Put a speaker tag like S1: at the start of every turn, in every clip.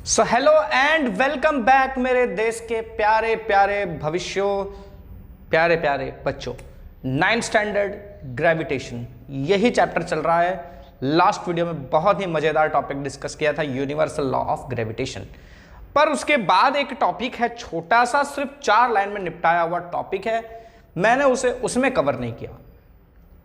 S1: So hello and welcome back मेरे देश के प्यारे प्यारे भविष्यों, प्यारे प्यारे बच्चों। 9th स्टैंडर्ड ग्रेविटेशन, यही चैप्टर चल रहा है। लास्ट वीडियो में बहुत ही मजेदार टॉपिक डिस्कस किया था, यूनिवर्सल लॉ ऑफ ग्रेविटेशन। पर उसके बाद एक टॉपिक है छोटा सा, सिर्फ 4 लाइन में निपटाया हुआ टॉपिक है, मैंने उसे उसमें कवर नहीं किया।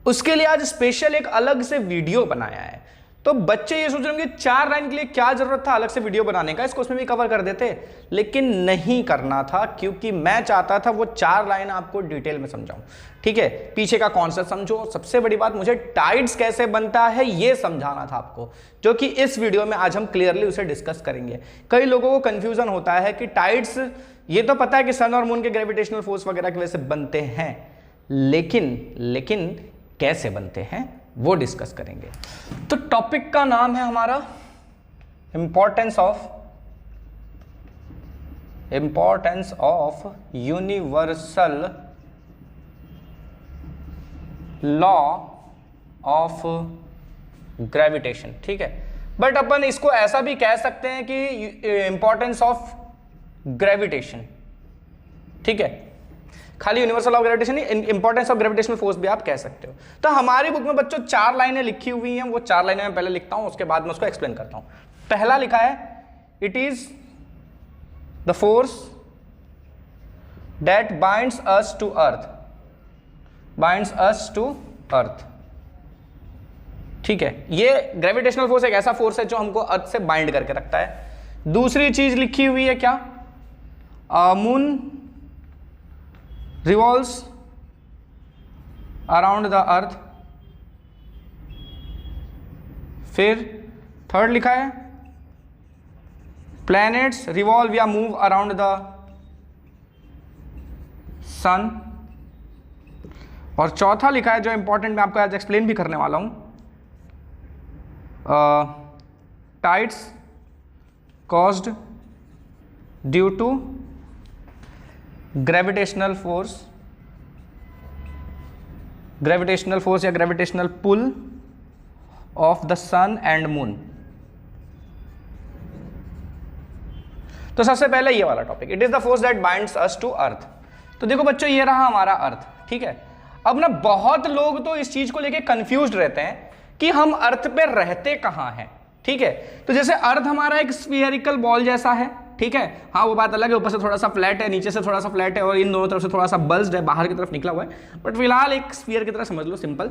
S1: उसके लिए आज स्पेशल एक अलग से वीडियो बनाया है। तो बच्चे ये सोच रहे होंगे 4 लाइन के लिए क्या जरूरत था अलग से वीडियो बनाने का, इसको उसमें भी कवर कर देते, लेकिन नहीं करना था क्योंकि मैं चाहता था वो 4 लाइन आपको डिटेल में समझाऊं। ठीक है, पीछे का कॉन्सेप्ट समझो। सबसे बड़ी बात, मुझे टाइड्स कैसे बनता है ये समझाना था आपको, जो कि इस वीडियो में आज हम क्लियरली उसे डिस्कस करेंगे। कई लोगों को कंफ्यूजन होता है कि टाइड्स, ये तो पता है कि सन और मून के ग्रेविटेशनल फोर्स वगैरह की वजह से बनते हैं, लेकिन कैसे बनते हैं वो डिस्कस करेंगे। तो टॉपिक का नाम है हमारा importance of universal law of gravitation. ठीक है, बट अपन इसको ऐसा भी कह सकते हैं कि इंपॉर्टेंस ऑफ ग्रेविटेशन। ठीक है, खाली यूनिवर्सल ऑफ ग्रेविटेशन नहीं, इंपॉर्टेंस ऑफ ग्रेविटेशनल फोर्स भी आप कह सकते हो। तो हमारी बुक में बच्चों 4 लाइनें लिखी हुई हैं, वो 4 लाइनें मैं पहले लिखता हूं, उसके बाद मैं उसको एक्सप्लेन करता हूं। पहला लिखा है, it is the force that binds us to earth. ठीक है, ये ग्रेविटेशनल फोर्स एक ऐसा फोर्स है जो हमको अर्थ से बाइंड करके रखता है। दूसरी चीज लिखी हुई है क्या, moon revolves around the earth। फिर थर्ड लिखा है, planets revolve या move around the sun। और चौथा लिखा है, जो इंपॉर्टेंट मैं आपको आज एक्सप्लेन भी करने वाला हूं, tides caused due to gravitational force या gravitational pull of the sun and moon. तो सबसे पहले ये वाला topic, it is the force that binds us to earth. तो देखो बच्चों, ये रहा हमारा अर्थ। ठीक है, अब ना बहुत लोग तो इस चीज को लेके कंफ्यूज्ड रहते हैं कि हम अर्थ पे रहते कहां हैं। ठीक है, तो जैसे अर्थ हमारा एक स्फीयरिकल बॉल जैसा है। ठीक है, हाँ वो बात अलग है, ऊपर से थोड़ा सा फ्लैट है, नीचे से थोड़ा सा फ्लैट है, और इन दोनों तरफ से थोड़ा सा बल्ज्ड है, बाहर की तरफ निकला हुआ है, बट फिलहाल एक स्फीयर की तरह समझ लो, सिंपल।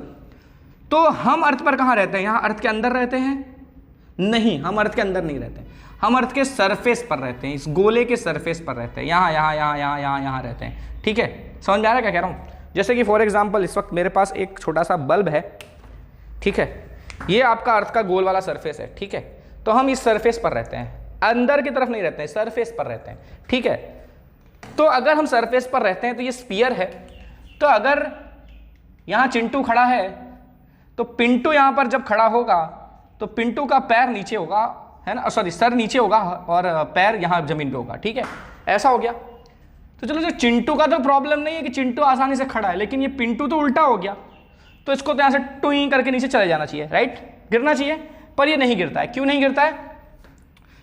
S1: तो हम अर्थ पर कहाँ रहते हैं, यहाँ अर्थ के अंदर रहते हैं? नहीं, हम अर्थ के अंदर नहीं रहते, हम अर्थ के सरफेस पर रहते हैं, इस गोले के सरफेस पर रहते हैं, यहाँ रहते हैं। ठीक है, समझ में आ रहा है क्या कह रहा हूँ? जैसे कि फॉर एग्जाम्पल इस वक्त मेरे पास एक छोटा सा बल्ब है। ठीक है, ये आपका अर्थ का गोल वाला सरफेस है। ठीक है, तो हम इस सरफेस पर रहते हैं, अंदर की तरफ नहीं रहते हैं, सरफेस पर रहते हैं। ठीक है, तो अगर हम सरफेस पर रहते हैं तो ये स्फीयर है, तो अगर यहां चिंटू खड़ा है तो पिंटू यहां पर जब खड़ा होगा तो पिंटू का पैर नीचे होगा, है ना, सॉरी सर नीचे होगा और पैर यहां जमीन पे होगा। ठीक है, ऐसा हो गया। तो चलो, जो चिंटू का तो प्रॉब्लम नहीं है कि चिंटू आसानी से खड़ा है, लेकिन ये पिंटू तो उल्टा हो गया, तो इसको तो यहां से टुई करके नीचे चले जाना चाहिए, राइट, गिरना चाहिए, पर ये नहीं गिरता है। क्यों नहीं गिरता है?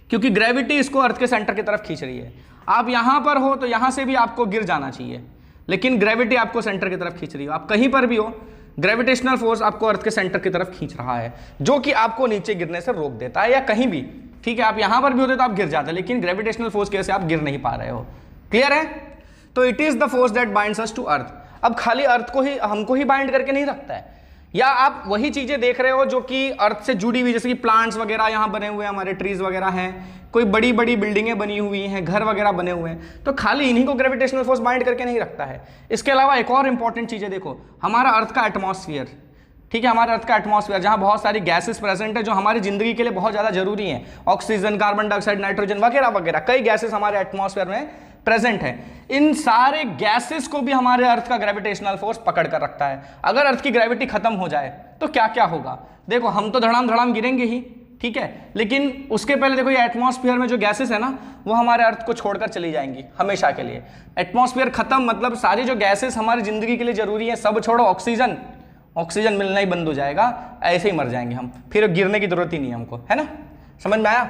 S1: क्योंकि ग्रेविटी इसको अर्थ के सेंटर की तरफ खींच रही है। आप यहां पर हो तो यहां से भी आपको गिर जाना चाहिए, लेकिन ग्रेविटी आपको सेंटर की तरफ खींच रही है। आप कहीं पर भी हो, ग्रेविटेशनल फोर्स आपको अर्थ के सेंटर की तरफ खींच रहा है, जो कि आपको नीचे गिरने से रोक देता है, या कहीं भी। ठीक है, आप यहां पर भी होते तो आप गिर जाते, लेकिन ग्रेविटेशनल फोर्स की वजह से आप गिर नहीं पा रहे हो। क्लियर है? तो it is the force that binds us to earth. अब खाली अर्थ को ही, हमको ही बाइंड करके नहीं रखता है, या आप वही चीजें देख रहे हो जो कि अर्थ से जुड़ी हुई, जैसे कि प्लांट्स वगैरह यहाँ बने हुए हैं, हमारे ट्रीज वगैरह हैं, कोई बड़ी बड़ी बिल्डिंगें बनी हुई हैं, घर वगैरह बने हुए हैं, तो खाली इन्हीं को ग्रेविटेशनल फोर्स बाइंड करके नहीं रखता है। इसके अलावा एक और इंपॉर्टेंट चीज है, देखो हमारा अर्थ का एटमॉस्फेयर। ठीक है, हमारे अर्थ का एटमॉस्फेयर, जहां बहुत सारी गैसेस प्रेजेंट है जो हमारी जिंदगी के लिए बहुत ज्यादा जरूरी हैं, ऑक्सीजन, कार्बन डाइऑक्साइड, नाइट्रोजन वगैरह वगैरह, कई गैसेस हमारे एटमॉस्फेयर में प्रेजेंट है। इन सारे गैसेस को भी हमारे अर्थ का ग्रेविटेशनल फोर्स पकड़ कर रखता है। अगर अर्थ की ग्रेविटी खत्म हो जाए तो क्या क्या होगा? देखो, हम तो धड़ाम धड़ाम गिरेंगे ही, ठीक है, लेकिन उसके पहले देखो, ये एटमॉस्फेयर में जो गैसेस है ना, वो हमारे अर्थ को छोड़कर चली जाएंगी हमेशा के लिए। एटमॉस्फेयर खत्म मतलब सारी जो गैसेस हमारी जिंदगी के लिए जरूरी है सब छोड़ो, ऑक्सीजन मिलना ही बंद हो जाएगा, ऐसे ही मर जाएंगे हम, फिर गिरने की जरूरत ही नहीं है हमको, है ना? समझ में आया?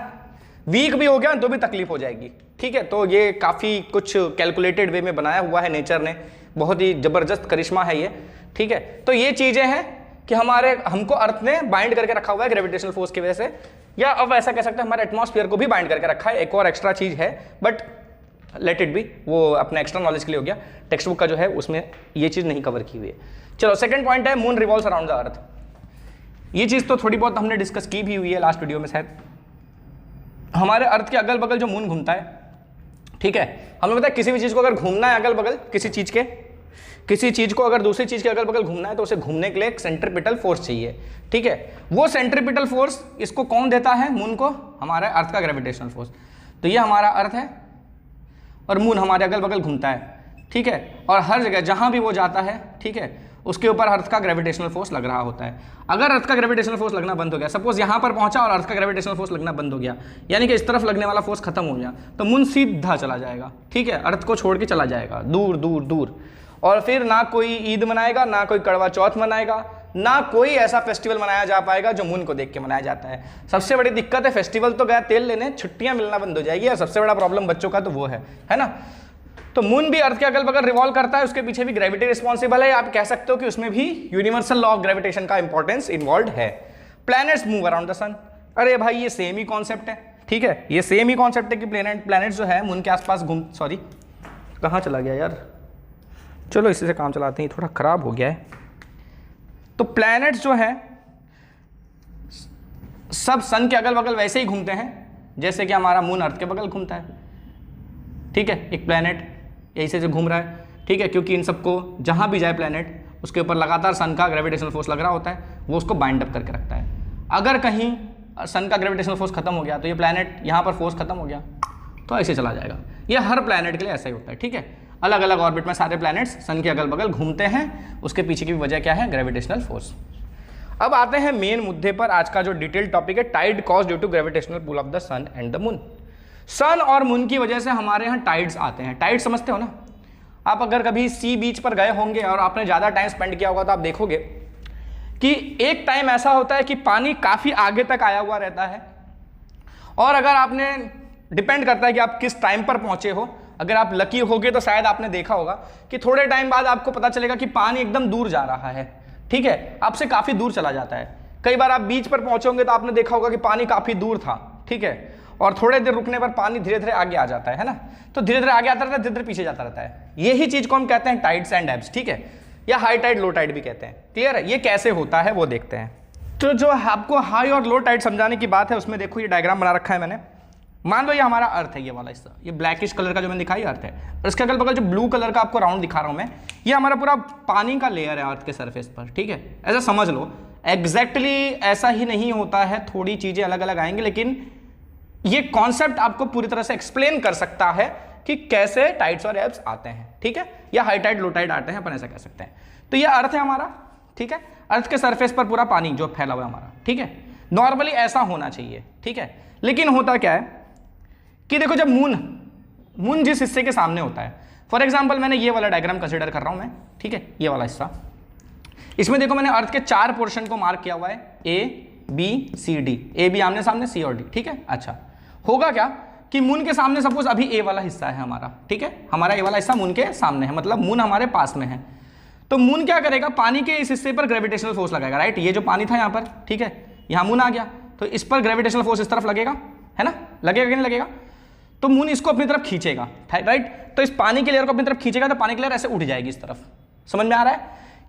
S1: वीक भी हो गया तो भी तकलीफ हो जाएगी, ठीक है। तो ये काफ़ी कुछ कैलकुलेटेड वे में बनाया हुआ है नेचर ने, बहुत ही ज़बरदस्त करिश्मा है ये, ठीक है। तो ये चीज़ें हैं कि हमको अर्थ ने बाइंड करके रखा हुआ है ग्रेविटेशनल फोर्स की वजह से, या अब ऐसा कह सकते हैं हमारे एटमॉस्फेयर को भी बाइंड करके रखा है। एक और एक्स्ट्रा चीज़ है, बट लेट इट बी, वो अपने एक्स्ट्रा नॉलेज के लिए हो गया। टेक्स्ट बुक का जो है उसमें ये चीज़ नहीं कवर की हुई है। चलो सेकंड पॉइंट है moon revolves around the earth. ये चीज़ तो थोड़ी बहुत हमने डिस्कस की भी हुई है लास्ट वीडियो में शायद। हमारे अर्थ के अगल बगल जो मून घूमता है, ठीक है, हमें पता है किसी भी चीज़ को अगर घूमना है अगल बगल, किसी चीज़ को अगर दूसरी चीज़ के अगल बगल घूमना है तो उसे घूमने के लिए एक सेंट्रीपिटल फोर्स चाहिए, ठीक है। वो सेंट्रीपिटल फोर्स इसको कौन देता है? मून को, हमारा अर्थ का ग्रेविटेशनल फोर्स। तो ये हमारा अर्थ है और मून हमारे अगल बगल घूमता है, ठीक है। और हर जगह जहाँ भी वो जाता है, ठीक है, उसके ऊपर अर्थ का ग्रेविटेशनल फोर्स लग रहा होता है। अगर अर्थ का ग्रेविटेशनल फोर्स लगना बंद हो गया, सपोज यहाँ पर पहुंचा और अर्थ का ग्रेविटेशनल फोर्स लगना बंद हो गया, यानी कि इस तरफ लगने वाला फोर्स खत्म हो गया, तो मून सीधा चला जाएगा, ठीक है, अर्थ को छोड़ के चला जाएगा दूर दूर दूर। और फिर ना कोई ईद मनाएगा, ना कोई करवा चौथ मनाएगा, ना कोई ऐसा फेस्टिवल मनाया जा पाएगा जो मून को देख के मनाया जाता है। सबसे बड़ी दिक्कत है, फेस्टिवल तो गया तेल लेने, छुट्टियां मिलना बंद हो जाएगी, और सबसे बड़ा प्रॉब्लम बच्चों का तो वो है ना। तो मून भी अर्थ के अगल बगल रिवॉल्व करता है, उसके पीछे भी ग्रेविटी रिस्पॉन्सिबल है। आप कह सकते हो कि उसमें भी यूनिवर्सल लॉ ऑफ ग्रेविटेशन का इंपॉर्टेंस इन्वॉल्व है। प्लैनेट्स मूव अराउंड द सन, अरे भाई ये सेम ही कॉन्सेप्ट है, ठीक है, ये सेम ही कॉन्सेप्ट है कि प्लैनेट्स जो है मून के आसपास सॉरी कहाँ चला गया यार, चलो इसी से काम चलाते हैं, थोड़ा खराब हो गया है। तो प्लैनेट्स जो है सब सन के अगल बगल वैसे ही घूमते हैं जैसे कि हमारा मून अर्थ के बगल घूमता है, ठीक है। एक प्लैनेट ऐसे से घूम रहा है, ठीक है, क्योंकि इन सबको जहाँ भी जाए प्लैनेट उसके ऊपर लगातार सन का ग्रेविटेशनल फोर्स लग रहा होता है, वो उसको बाइंड अप करके रखता है। अगर कहीं सन का ग्रेविटेशनल फोर्स खत्म हो गया तो ये प्लैनेट यहाँ पर फोर्स खत्म हो गया तो ऐसे चला जाएगा। ये हर प्लैनेट के लिए ऐसा ही होता है, ठीक है। अलग अलग ऑर्बिट में सारे प्लैनेट्स सन के अगल बगल घूमते हैं, उसके पीछे की वजह क्या है? Gravitational force. अब आते हैं मेन मुद्दे पर, आज का जो डिटेल टॉपिक है, tide cause due to gravitational pull of the sun and the moon. Sun और मून की वजह से हमारे यहाँ टाइड्स आते हैं। टाइड समझते हो ना आप? अगर कभी सी बीच पर गए होंगे और आपने ज़्यादा टाइम स्पेंड किया होगा तो आप देखोगे कि एक टाइम ऐसा होता है कि पानी काफ़ी आगे तक आया हुआ रहता है, और अगर आपने, डिपेंड करता है कि आप किस टाइम पर पहुंचे हो, अगर आप लकी होगे तो शायद आपने देखा होगा कि थोड़े टाइम बाद आपको पता चलेगा कि पानी एकदम दूर जा रहा है, ठीक है, आपसे काफ़ी दूर चला जाता है। कई बार आप बीच पर पहुंचे होंगे तो आपने देखा होगा कि पानी काफ़ी दूर था, ठीक है, और थोड़े देर रुकने पर पानी धीरे धीरे आगे आ जाता है ना। तो धीरे धीरे आगे आता रहता है, धीरे धीरे पीछे जाता रहता है। यही चीज़ को हम कहते हैं टाइड्स एंड एब्स, ठीक है, या हाई टाइड लो टाइड भी कहते हैं। क्लियर है? ये कैसे होता है वो देखते हैं। तो जो आपको हाई और लो टाइड समझाने की बात है उसमें देखो ये डायग्राम बना रखा है मैंने। मान लो ये हमारा अर्थ है, ये वाला हिस्सा, ये ब्लैकिश कलर का जो मैंने दिखाई अर्थ है, और इसके अगल बगल जो ब्लू कलर का आपको राउंड दिखा रहा हूं मैं, ये हमारा पूरा पानी का लेयर है अर्थ के सरफेस पर, ठीक है। ऐसा समझ लो, एग्जैक्टली ऐसा ही नहीं होता है, थोड़ी चीजें अलग अलग आएंगी, लेकिन ये कॉन्सेप्ट आपको पूरी तरह से एक्सप्लेन कर सकता है कि कैसे टाइड्स और एब्स आते हैं, ठीक है, या हाई टाइड लो टाइड आते हैं, अपन ऐसा कह सकते हैं। तो ये अर्थ है हमारा, ठीक है, अर्थ के सरफेस पर पूरा पानी जो फैला हुआ है हमारा, ठीक है। नॉर्मली ऐसा होना चाहिए, ठीक है, लेकिन होता क्या है कि देखो जब मून जिस हिस्से के सामने होता है, फॉर एग्जांपल मैंने ये वाला डायग्राम कंसीडर कर रहा हूं मैं, ठीक है, ये वाला हिस्सा, इसमें देखो मैंने अर्थ के 4 पोर्शन को मार्क किया हुआ है, A B C D, A B आमने सामने, सी और डी, ठीक है। अच्छा, होगा क्या कि मून के सामने सपोज अभी ए वाला हिस्सा है हमारा, ठीक है, हमारा ए वाला हिस्सा मून के सामने है, मतलब मून हमारे पास में है। तो मून क्या करेगा? पानी के इस हिस्से पर ग्रेविटेशनल फोर्स लगाएगा, राइट। ये जो पानी था यहाँ पर, ठीक है, यहाँ मून आ गया तो इस पर ग्रेविटेशनल फोर्स इस तरफ लगेगा, है ना, लगेगा कि नहीं लगेगा? तो मून इसको अपनी तरफ खींचेगा, राइट। तो इस पानी के लेयर को अपनी तरफ खींचेगा तो पानी की लेयर ऐसे उठ जाएगी इस तरफ, समझ में आ रहा है?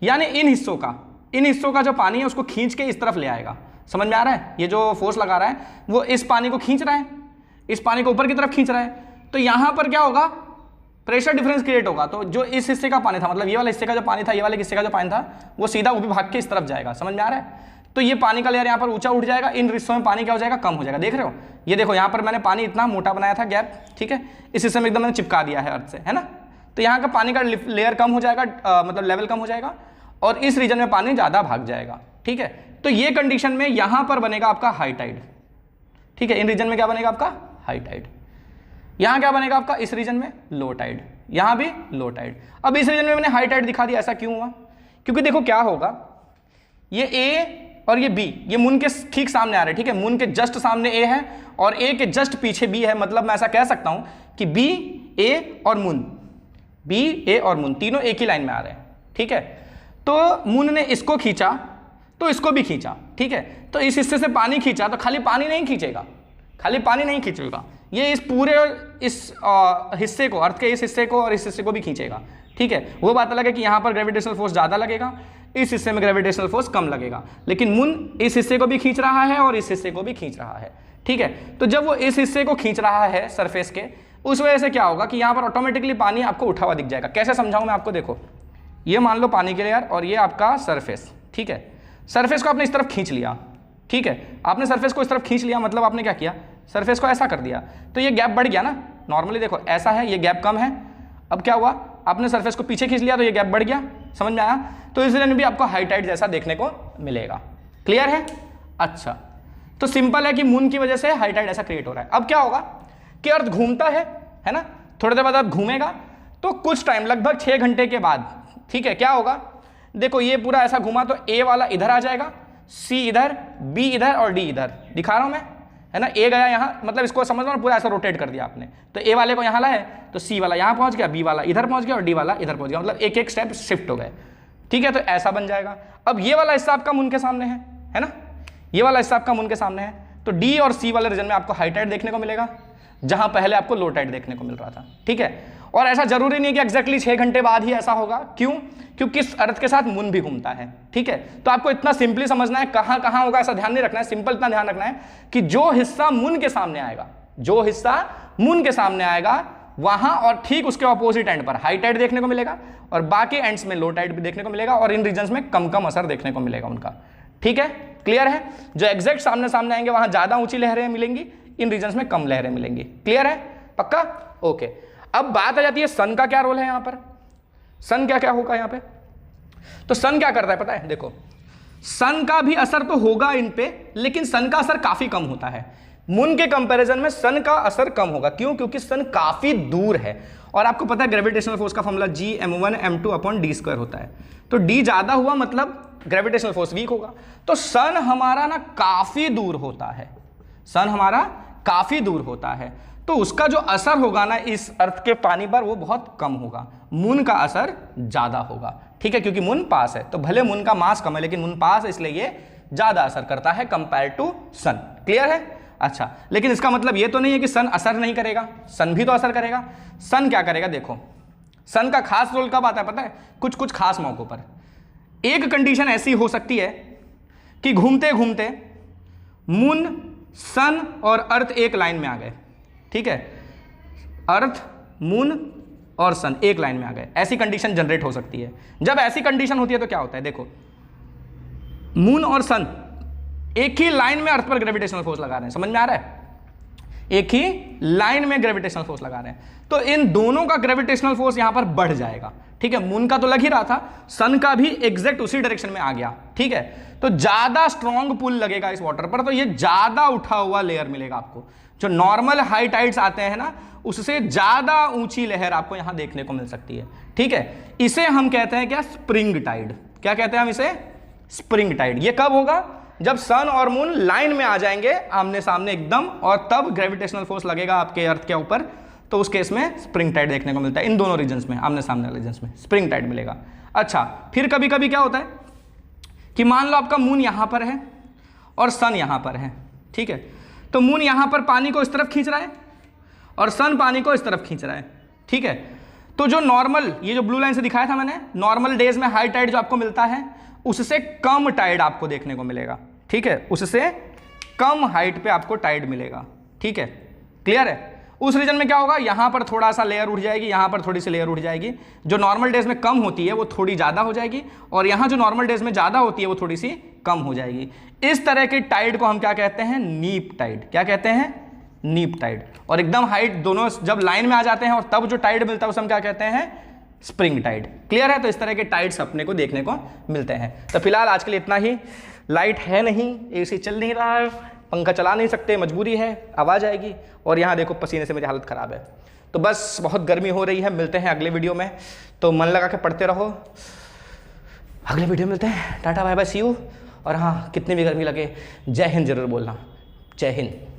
S1: यानी इन हिस्सों का जो पानी है उसको खींच के इस तरफ ले आएगा, समझ में आ रहा है? ये जो फोर्स लगा रहा है वो इस पानी को खींच रहा है, इस पानी को ऊपर की तरफ खींच रहा है। तो यहां पर क्या होगा? प्रेशर डिफरेंस क्रिएट होगा। तो जो इस हिस्से का पानी था, मतलब ये वाला हिस्से का जो पानी था, ये वाले हिस्से का जो पानी था, वो सीधा ऊपर भाग के इस तरफ जाएगा, समझ में आ रहा है? तो ये पानी का लेयर यहाँ पर ऊंचा उठ जाएगा, इन हिस्सों में पानी क्या हो जाएगा? कम हो जाएगा। देख रहे हो? ये देखो यहाँ पर मैंने पानी इतना मोटा बनाया था गैप, ठीक है, इस हिस्से में एकदम मैंने चिपका दिया है अर्थ से, है ना। तो यहाँ का पानी का लेयर कम हो जाएगा, मतलब लेवल कम हो जाएगा, और इस रीजन में पानी ज्यादा भाग जाएगा, ठीक है। तो ये कंडीशन में यहां पर बनेगा आपका हाई टाइड, ठीक है। इन रीजन में क्या बनेगा आपका? High tide. यहां क्या बनेगा आपका? इस रीजन में लो टाइड, यहां भी लो टाइड। अब इस रीजन में मैंने हाई टाइड दिखा दिया, ऐसा क्यों हुआ? क्योंकि देखो क्या होगा, ये ए और ये बी, ये मून के ठीक सामने आ रहे हैं, ठीक है। मून के जस्ट सामने ए है और ए के जस्ट पीछे बी है, मतलब मैं ऐसा कह सकता हूं कि बी, ए और मून, बी, ए और मून तीनों एक ही लाइन में आ रहे हैं, ठीक है। तो मून ने इसको खींचा तो इसको भी खींचा, ठीक है। तो इस हिस्से से पानी खींचा तो खाली पानी नहीं खींचेगा, खाली पानी नहीं खींचेगा, ये इस पूरे इस हिस्से को, अर्थ के इस हिस्से को और इस हिस्से को भी खींचेगा, ठीक है। वो बात अलग है कि यहाँ पर ग्रेविटेशनल फोर्स ज़्यादा लगेगा, इस हिस्से में ग्रेविटेशनल फोर्स कम लगेगा, लेकिन मून इस हिस्से को भी खींच रहा है और इस हिस्से को भी खींच रहा है, ठीक है। तो जब वो इस हिस्से को खींच रहा है सरफेस के, उस वजह से क्या होगा कि यहाँ पर ऑटोमेटिकली पानी आपको उठा हुआ दिख जाएगा। कैसे समझाऊं मैं आपको, देखो ये मान लो पानी के लेयर और ये आपका सरफेस, ठीक है। सरफेस को आपने इस तरफ खींच लिया, ठीक है। आपने सरफेस को इस तरफ खींच लिया, मतलब आपने क्या किया, सरफेस को ऐसा कर दिया, तो ये गैप बढ़ गया ना। नॉर्मली देखो ऐसा है, ये गैप कम है, अब क्या हुआ, आपने सरफेस को पीछे खींच लिया तो ये गैप बढ़ गया, समझ में आया। तो इस रीजन भी आपको हाई टाइड जैसा देखने को मिलेगा। क्लियर है? अच्छा, तो सिंपल है कि मून की वजह से हाई टाइड ऐसा क्रिएट हो रहा है। अब क्या होगा कि अर्थ घूमता है ना, थोड़ी देर बाद अर्थ घूमेगा, तो कुछ टाइम लगभग 6 घंटे के बाद, ठीक है, क्या होगा, देखो ये पूरा ऐसा घुमा तो ए वाला इधर आ जाएगा, सी इधर, बी इधर और डी इधर, दिखा रहा हूं मैं, है ना। ए गया यहाँ, मतलब इसको समझ लो पूरा ऐसा रोटेट कर दिया आपने, तो ए वाले को यहाँ लाए तो सी वाला यहाँ पहुंच गया, बी वाला इधर पहुंच गया और डी वाला इधर पहुंच गया, मतलब एक एक स्टेप शिफ्ट हो गए, ठीक है। तो ऐसा बन जाएगा। अब ये वाला हिस्सा आपका मून के सामने है ना, ये वाला हिस्सा आपका मून के सामने है, तो डी और सी वाले रीजन में आपको हाई टाइड देखने को मिलेगा, जहां पहले आपको लो टाइड देखने को मिल रहा था, ठीक है। और ऐसा जरूरी नहीं है कि एग्जैक्टली 6 घंटे बाद ही ऐसा होगा, क्यों, क्योंकि इस अर्थ के साथ मून भी घूमता है, ठीक है। तो आपको इतना सिंपली समझना है, कहां कहां होगा ऐसा ध्यान नहीं रखना है, सिंपल इतना ध्यान रखना है कि जो हिस्सा मून के सामने आएगा, जो हिस्सा मून के सामने आएगा वहां और ठीक उसके ऑपोजिट एंड पर हाई टाइड देखने को मिलेगा और बाकी एंड्स में लो टाइड भी देखने को मिलेगा और इन रीजन्स में कम कम असर देखने को मिलेगा उनका, ठीक है। क्लियर है? जो एग्जैक्ट सामने सामने आएंगे वहां ज्यादा ऊंची लहरें मिलेंगी, इन रीजन्स में कम लहरें मिलेंगी। क्लियर है? पक्का? ओके। अब बात आ जाती है सन का क्या रोल है यहां पर, सन क्या क्या होगा यहां पे। तो सन क्या करता है पता है, देखो सन का भी असर तो होगा इन पे, लेकिन सन का असर काफी कम होता है। मून के कंपैरिजन में सन का असर कम होगा, क्यों, क्योंकि सन काफी दूर है और आपको पता है ग्रेविटेशनल फोर्स का फॉर्मूला Gm1m2/d² होता है, तो d ज्यादा हुआ मतलब ग्रेविटेशनल फोर्स वीक होगा। तो सन हमारा ना काफी दूर होता है, सन हमारा काफी दूर होता है, तो उसका जो असर होगा ना इस अर्थ के पानी पर वो बहुत कम होगा, मून का असर ज्यादा होगा, ठीक है, क्योंकि मून पास है। तो भले मून का मास कम है लेकिन मून पास है, इसलिए ये ज्यादा असर करता है कंपेयर टू सन। क्लियर है? अच्छा, लेकिन इसका मतलब ये तो नहीं है कि सन असर नहीं करेगा, सन भी तो असर करेगा। सन क्या करेगा, देखो सन का खास रोल कब आता है पता है, कुछ कुछ खास मौकों पर। एक कंडीशन ऐसी हो सकती है कि घूमते घूमते मून, सन और अर्थ एक लाइन में आ गए, ठीक है, अर्थ, मून और सन एक लाइन में आ गए, ऐसी कंडीशन जनरेट हो सकती है। जब ऐसी कंडीशन होती है तो क्या होता है, देखो मून और सन एक ही लाइन में अर्थ पर ग्रेविटेशनल फोर्स लगा रहे हैं, समझ में आ रहा है, एक ही लाइन में ग्रेविटेशनल फोर्स लगा रहे हैं, तो इन दोनों का ग्रेविटेशनल फोर्स यहां पर बढ़ जाएगा, ठीक है। मून का तो लग ही रहा था, सन का भी एग्जैक्ट उसी डायरेक्शन में आ गया, ठीक है। तो ज्यादा स्ट्रॉन्ग पुल लगेगा इस वाटर पर, तो ये ज्यादा उठा हुआ लेयर मिलेगा आपको। जो नॉर्मल हाई टाइड्स आते हैं ना, उससे ज्यादा ऊंची लहर आपको यहां देखने को मिल सकती है, ठीक है। इसे हम कहते हैं क्या, स्प्रिंग टाइड। क्या कहते हैं हम इसे, स्प्रिंग टाइड। ये कब होगा, जब सन और मून लाइन में आ जाएंगे आमने सामने एकदम, और तब ग्रेविटेशनल फोर्स लगेगा आपके अर्थ के ऊपर, तो उस केस में स्प्रिंग टाइड देखने को मिलता है। इन दोनों रीजन्स में, आमने सामने रीजन्स में स्प्रिंग टाइड मिलेगा। अच्छा, फिर कभी कभी क्या होता है कि मान लो आपका मून यहां पर है और सन यहां पर है, ठीक है। तो मून यहां पर पानी को इस तरफ खींच रहा है और सन पानी को इस तरफ खींच रहा है, ठीक है। तो जो नॉर्मल, ये जो ब्लू लाइन से दिखाया था मैंने, नॉर्मल डेज में हाई टाइड जो आपको मिलता है उससे कम टाइड आपको देखने को मिलेगा, ठीक है, उससे कम हाइट पे आपको टाइड मिलेगा, ठीक है। क्लियर है? उस रीजन में क्या होगा, यहां पर थोड़ा सा लेयर उठ जाएगी, यहां पर थोड़ी सी लेयर उठ जाएगी, जो नॉर्मल डेज में कम होती है वो थोड़ी ज्यादा हो जाएगी, और यहां जो नॉर्मल डेज में ज्यादा होती है वो थोड़ी सी कम हो जाएगी। इस तरह की टाइड को हम क्या कहते हैं, नीप टाइड। क्या कहते हैं, नीप टाइड। और एकदम हाइट दोनों जब लाइन में आ जाते हैं और तब जो टाइड मिलता है उसे हम क्या कहते हैं, स्प्रिंग टाइड। क्लियर है? तो इस तरह के टाइड्स अपने को देखने को मिलते हैं। तो फिलहाल आज के लिए इतना ही। लाइट है नहीं, एसी चल नहीं रहा है, पंखा चला नहीं सकते, मजबूरी है, आवाज़ आएगी, और यहाँ देखो पसीने से मेरी हालत ख़राब है। तो बस बहुत गर्मी हो रही है। मिलते हैं अगले वीडियो में, तो मन लगा के पढ़ते रहो। अगले वीडियो में मिलते हैं। Tata bye bye, see you. और हाँ, कितनी भी गर्मी लगे, जय हिंद जरूर बोलना। जय हिंद।